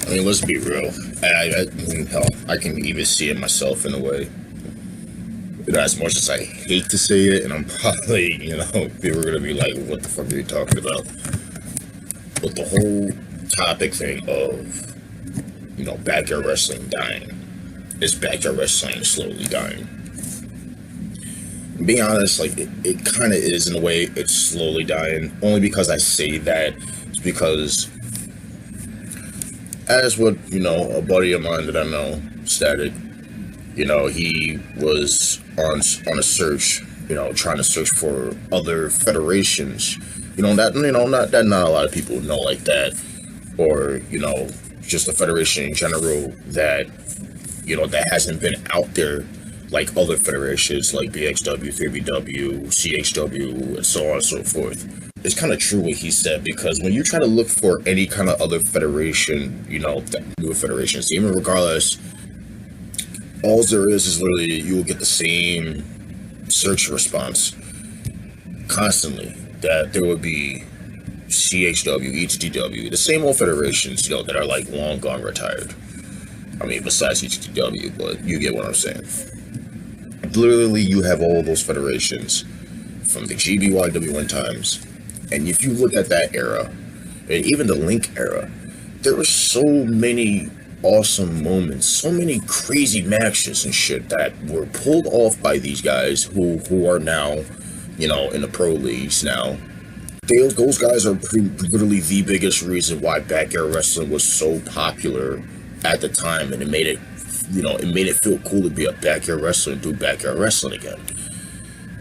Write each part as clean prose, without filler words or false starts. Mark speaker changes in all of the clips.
Speaker 1: I mean, let's be real. Hell, I can even see it myself in a way. As much as I hate to say it, and I'm probably, people are gonna be like, "What the fuck are you talking about?" But the whole topic thing of, backyard wrestling dying, is backyard wrestling slowly dying. Being honest, like it kind of is in a way. It's slowly dying. Only because I say that, it's because as what a buddy of mine that I know stated. He was on a search, trying to search for other federations. Not a lot of people know like that, or just a federation in general that that hasn't been out there like other federations like BXW, 3BW, CHW, and so on and so forth. It's kind of true what he said, because when you try to look for any kind of other federation, newer federations, even regardless, all there is literally you will get the same search response constantly, that there would be CHW, HDW, the same old federations, that are like long gone retired. I mean, besides HDW, but you get what I'm saying. Literally, you have all those federations from the GBYW1 times, and if you look at that era, and even the Link era, there were so many awesome moments, so many crazy matches and shit that were pulled off by these guys who are now, in the pro leagues now. Those guys are literally the biggest reason why backyard wrestling was so popular at the time, and it made it feel cool to be a backyard wrestler and do backyard wrestling again.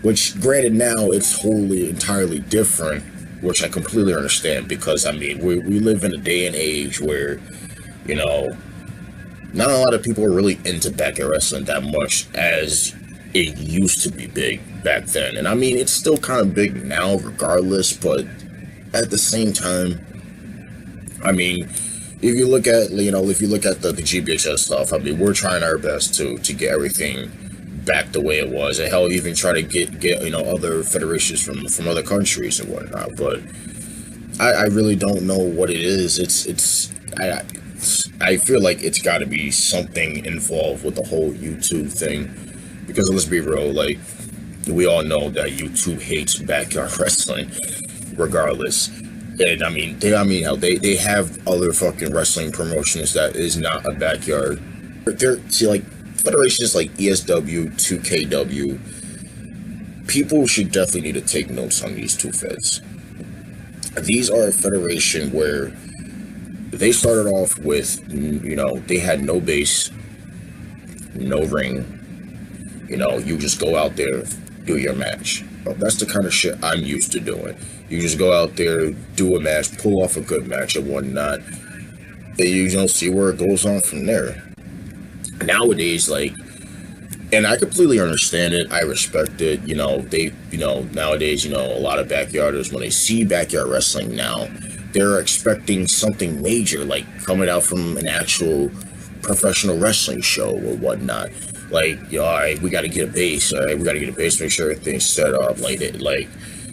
Speaker 1: Which, granted, now it's entirely different, which I completely understand, because I mean we live in a day and age where not a lot of people are really into backyard wrestling that much as it used to be big back then. And I mean, it's still kind of big now regardless, but at the same time, I mean, if you look at, the GBHS stuff, I mean, we're trying our best to get everything back the way it was, and hell, even try to get other federations from other countries and whatnot. But I really don't know what it is. I feel like it's got to be something involved with the whole YouTube thing, because let's be real, like we all know that YouTube hates backyard wrestling, regardless. And I mean, they have other fucking wrestling promotions that is not a backyard. Like federations like ESW, 2KW. People should definitely need to take notes on these two feds. These are a federation where they started off with, they had no base, no ring. You just go out there, do your match. Well, that's the kind of shit I'm used to doing. You just go out there, do a match, pull off a good match and whatnot. And you see where it goes on from there. Nowadays, and I completely understand it. I respect it. Nowadays, a lot of backyarders, when they see backyard wrestling now, they're expecting something major, like coming out from an actual professional wrestling show or whatnot. Like, all right, we got to get a base. All right, we got to get a base, make sure everything's set up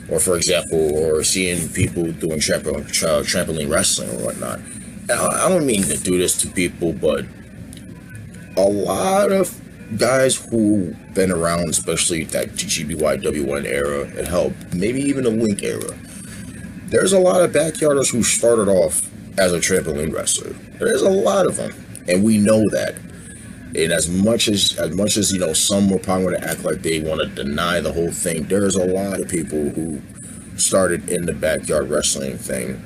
Speaker 1: or for example, or seeing people doing trampoline wrestling or whatnot. I don't mean to do this to people, but a lot of guys who been around, especially that GBYW1 era, and hell, maybe even the Link era, there's a lot of backyarders who started off as a trampoline wrestler. There's a lot of them, and we know that. And as much as some will probably want to act like they want to deny the whole thing, there's a lot of people who started in the backyard wrestling thing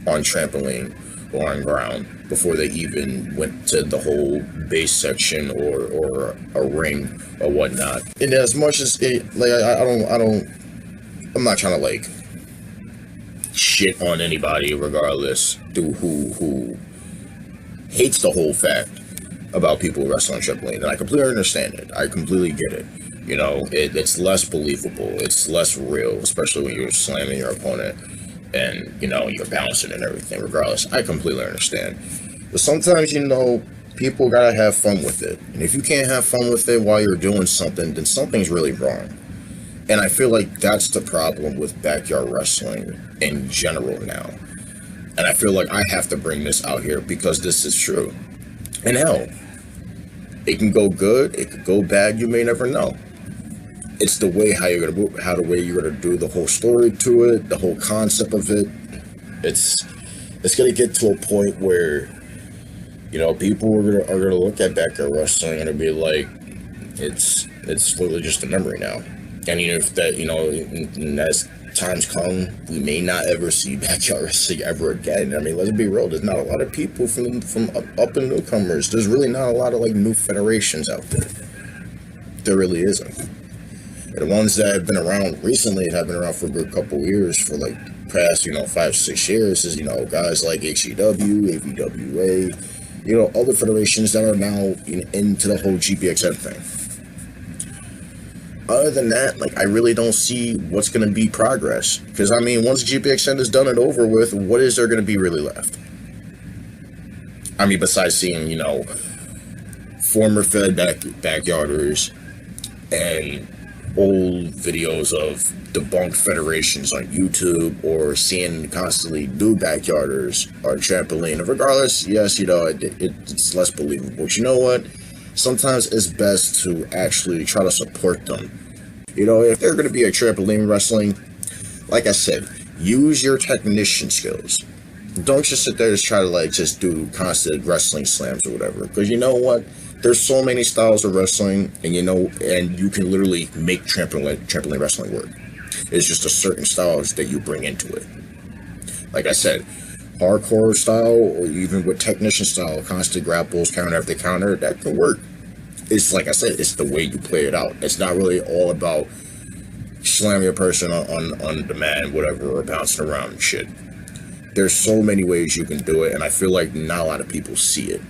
Speaker 1: on trampoline or on ground before they even went to the whole base section or a ring or whatnot. And as much as I'm not trying to shit on anybody, regardless who hates the whole fact about people wrestling trampoline, and I completely understand it. I completely get it. It's less believable. It's less real, especially when you're slamming your opponent and you're bouncing and everything. Regardless, I completely understand. But sometimes people gotta have fun with it, and if you can't have fun with it while you're doing something, then something's really wrong. And I feel like that's the problem with backyard wrestling in general now. And I feel like I have to bring this out here because this is true. And hell, it can go good, it could go bad, you may never know. It's the way how you're gonna do the whole story to it, the whole concept of it. It's gonna get to a point where, you know, people are gonna look at backyard wrestling and be like, it's literally just a memory now. And even if that, you know, as times come, we may not ever see backyard wrestling ever again. I mean, let's be real. There's not a lot of people from up and newcomers. There's really not a lot of like new federations out there. There really isn't. And the ones that have been around recently have been around for a good couple years, for like past, you know, 5-6 years, is, you know, guys like HEW, AVWA, you know, other federations that are now into the whole GPXN thing. Other than that, like, I really don't see what's going to be progress. Because, I mean, once GPXN is done and over with, what is there going to be really left? I mean, besides seeing, you know, former Fed backyarders and old videos of debunked federations on YouTube, or seeing constantly new backyarders on trampoline. And regardless, yes, you know, it's less believable. But you know what? Sometimes it's best to actually try to support them. You know, if they're going to be a trampoline wrestling, like I said, use your technician skills. Don't just sit there and try to like just do constant wrestling slams or whatever. Because you know what? There's so many styles of wrestling, and you know, and you can literally make trampoline wrestling work. It's just a certain styles that you bring into it. Like I said, hardcore style, or even with technician style, constant grapples, counter after counter, that can work. It's like I said, it's the way you play it out. It's not really all about slamming a person on the mat, whatever, or bouncing around and shit. There's so many ways you can do it, and I feel like not a lot of people see it.